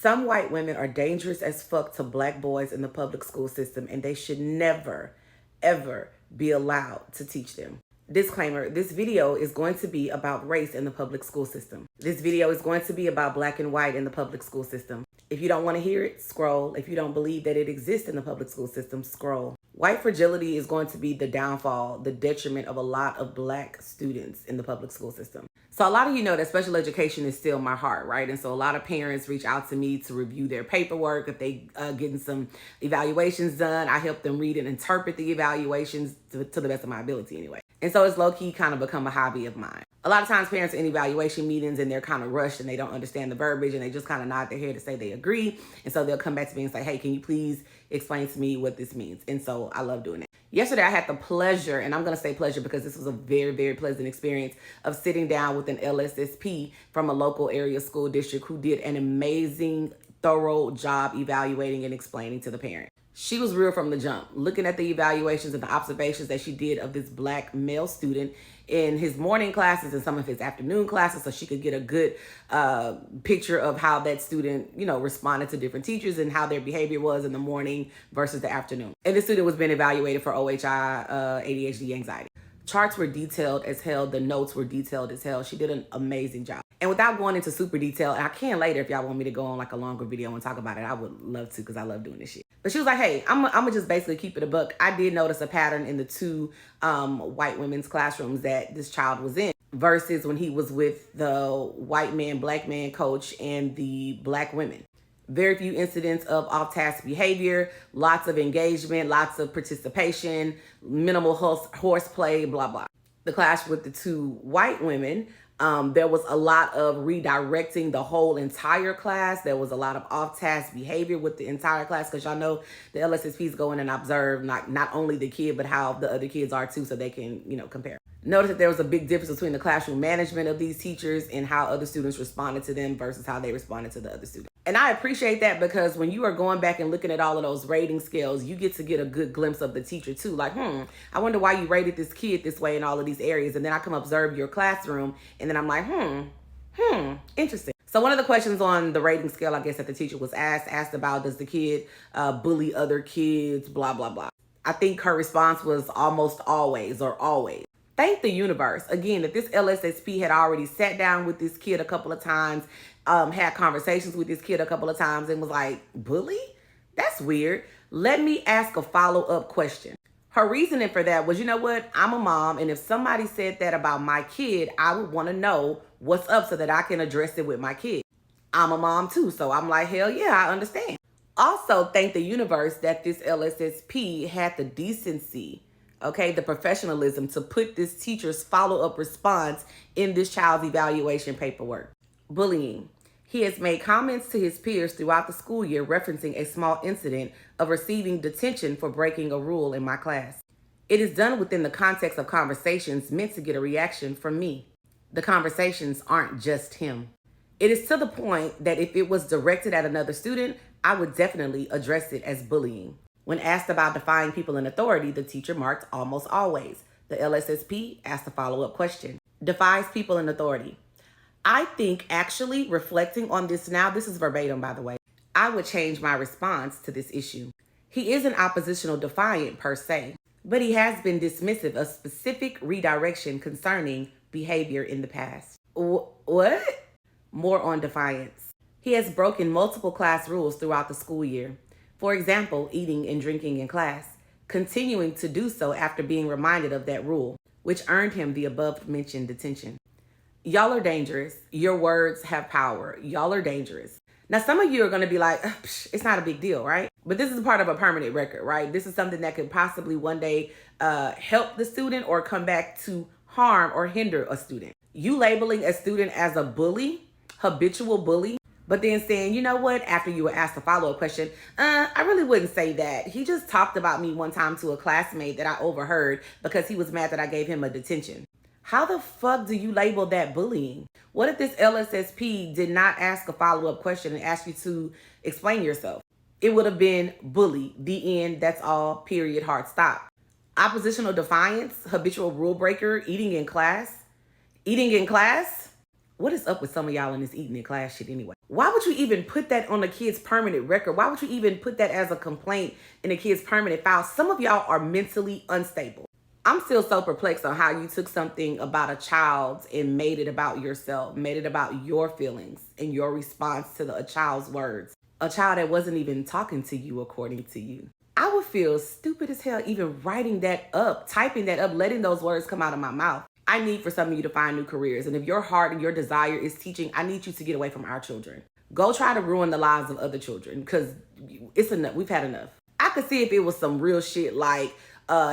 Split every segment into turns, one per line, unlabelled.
Some white women are dangerous as fuck to black boys in the public school system, and they should never, ever be allowed to teach them. Disclaimer, this video is going to be about race in the public school system. This video is going to be about black and white in the public school system. If you don't want to hear it, scroll. If you don't believe that it exists in the public school system, scroll. White fragility is going to be the downfall, the detriment of a lot of black students in the public school system. So a lot of you know that special education is still my heart, right? And so a lot of parents reach out to me to review their paperwork. If they getting some evaluations done, I help them read and interpret the evaluations to the best of my ability anyway. And so it's low-key kind of become a hobby of mine. A lot of times parents are in evaluation meetings and they're kind of rushed and they don't understand the verbiage and they just kind of nod their head to say they agree. And so they'll come back to me and say, hey, can you please explain to me what this means? And so I love doing it. Yesterday, I had the pleasure, and I'm going to say pleasure because this was a very, very pleasant experience, of sitting down with an LSSP from a local area school district who did an amazing, thorough job evaluating and explaining to the parent. She was real from the jump, looking at the evaluations and the observations that she did of this black male student in his morning classes and some of his afternoon classes, so she could get a good picture of how that student, responded to different teachers and how their behavior was in the morning versus the afternoon. And the student was being evaluated for OHI, ADHD, anxiety. Charts were detailed as hell. The notes were detailed as hell. She did an amazing job. And without going into super detail, and I can later if y'all want me to go on like a longer video and talk about it, I would love to because I love doing this shit. But she was like, hey, I'm gonna just basically keep it a buck. I did notice a pattern in the two white women's classrooms that this child was in versus when he was with the white man, black man coach and the black women. Very few incidents of off-task behavior, lots of engagement, lots of participation, minimal horseplay, blah, blah. The clash with the two white women, there was a lot of redirecting the whole entire class. There was a lot of off-task behavior with the entire class because y'all know the LSSPs go in and observe not only the kid, but how the other kids are too, so they can, compare. Notice that there was a big difference between the classroom management of these teachers and how other students responded to them versus how they responded to the other students. And I appreciate that because when you are going back and looking at all of those rating scales, you get to get a good glimpse of the teacher too. Like, I wonder why you rated this kid this way in all of these areas. And then I come observe your classroom and then I'm like, interesting. So one of the questions on the rating scale, I guess, that the teacher was asked about, does the kid bully other kids, blah, blah, blah. I think her response was almost always or always. Thank the universe, again, that this LSSP had already sat down with this kid a couple of times, had conversations with this kid a couple of times and was like, bully? That's weird. Let me ask a follow-up question. Her reasoning for that was, you know what? I'm a mom, and if somebody said that about my kid, I would want to know what's up so that I can address it with my kid. I'm a mom too, so I'm like, hell yeah, I understand. Also, thank the universe that this LSSP had the decency, the professionalism to put this teacher's follow-up response in this child's evaluation paperwork. Bullying. He has made comments to his peers throughout the school year referencing a small incident of receiving detention for breaking a rule in my class. It is done within the context of conversations meant to get a reaction from me. The conversations aren't just him. It is to the point that if it was directed at another student, I would definitely address it as bullying. When asked about defying people in authority, the teacher marked almost always. The LSSP asked a follow-up question. Defies people in authority. I think actually reflecting on this now, this is verbatim, by the way, I would change my response to this issue. He isn't oppositional defiant per se, but he has been dismissive of specific redirection concerning behavior in the past. What? More on defiance. He has broken multiple class rules throughout the school year. For example, eating and drinking in class, continuing to do so after being reminded of that rule, which earned him the above-mentioned detention. Y'all are dangerous. Your words have power. Y'all are dangerous. Now, some of you are going to be like, it's not a big deal, right? But this is part of a permanent record, right? This is something that could possibly one day help the student or come back to harm or hinder a student. You labeling a student as a bully, habitual bully, but then saying, you know what, after you were asked a follow-up question, I really wouldn't say that. He just talked about me one time to a classmate that I overheard because he was mad that I gave him a detention. How the fuck do you label that bullying? What if this LSSP did not ask a follow-up question and ask you to explain yourself? It would have been bully, the end, that's all, period, hard stop. Oppositional defiance, habitual rule breaker, eating in class. Eating in class? What is up with some of y'all in this eating in class shit anyway? Why would you even put that on the kid's permanent record? Why would you even put that as a complaint in the kid's permanent file? Some of y'all are mentally unstable. I'm still so perplexed on how you took something about a child and made it about yourself, made it about your feelings and your response to a child's words. A child that wasn't even talking to you according to you. I would feel stupid as hell even writing that up, typing that up, letting those words come out of my mouth. I need for some of you to find new careers. And if your heart and your desire is teaching, I need you to get away from our children. Go try to ruin the lives of other children because it's enough. We've had enough. I could see if it was some real shit like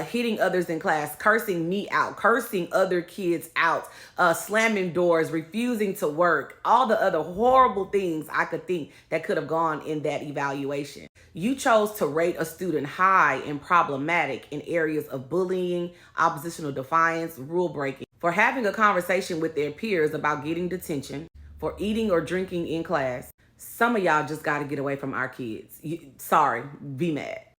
hitting others in class, cursing me out, cursing other kids out, slamming doors, refusing to work, all the other horrible things I could think that could have gone in that evaluation. You chose to rate a student high and problematic in areas of bullying, oppositional defiance, rule breaking, for having a conversation with their peers about getting detention, for eating or drinking in class. Some of y'all just got to get away from our kids. Sorry, be mad.